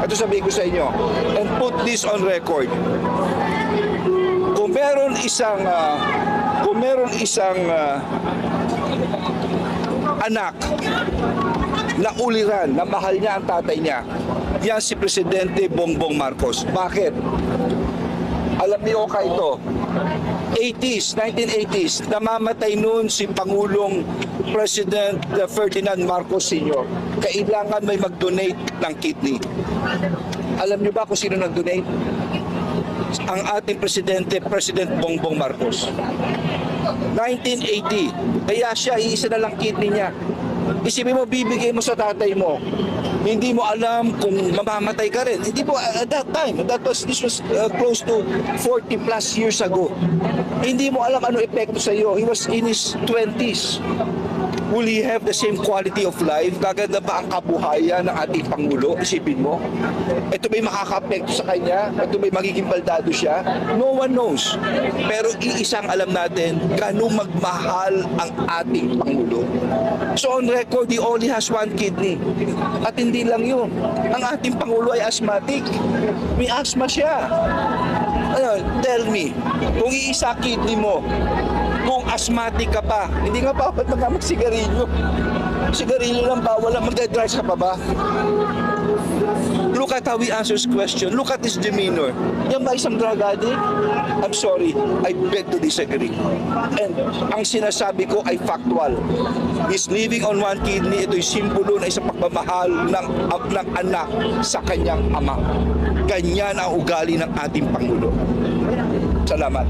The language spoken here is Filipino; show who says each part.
Speaker 1: Ito sabihin ko sa inyo, and put this on record. Kung meron isang anak na uliran, na mahal niya ang tatay niya, yan si Presidente Bongbong Marcos. Bakit? Alam niyo ka ito, 1980s, namamatay noon si Pangulong President Ferdinand Marcos Sr. Kailangan may mag-donate ng kidney. Alam niyo ba kung sino nag-donate? Ang ating Presidente, President Bongbong Marcos. 1980, kaya siya, iisa na lang kidney niya. Isipin mo, bibigay mo sa tatay mo. Hindi mo alam kung mamamatay ka rin. Hindi po, at that time, this was close to 40 plus years ago. Hindi mo alam ano epekto sa iyo. He was in his 20s. Will he have the same quality of life? Gaganda ba ang kabuhayan ng ating Pangulo? Isipin mo. Ito ba'y makaka-apekto sa kanya? Ito ba'y magiging baldado siya? No one knows. Pero iisang alam natin, ganun magmahal ang ating Pangulo. So on record, he only has one kidney. At hindi lang yun. Ang ating Pangulo ay asthmatic. May asthma siya. Tell me, kung iisa kidney mo, kung asthmatic ka pa, hindi nga dapat magsigarilyo. Sigarilyo lang bawal lang, magdadrive ka pa ba? Look at how he answers question. Look at his demeanor. Yan ba isang drug addict? I'm sorry, I beg to disagree. And ang sinasabi ko ay factual. He's living on one kidney. Ito'y simbolo na isang pagmamahal ng anak sa kanyang ama. Ganyan ang ugali ng ating Pangulo. Salamat.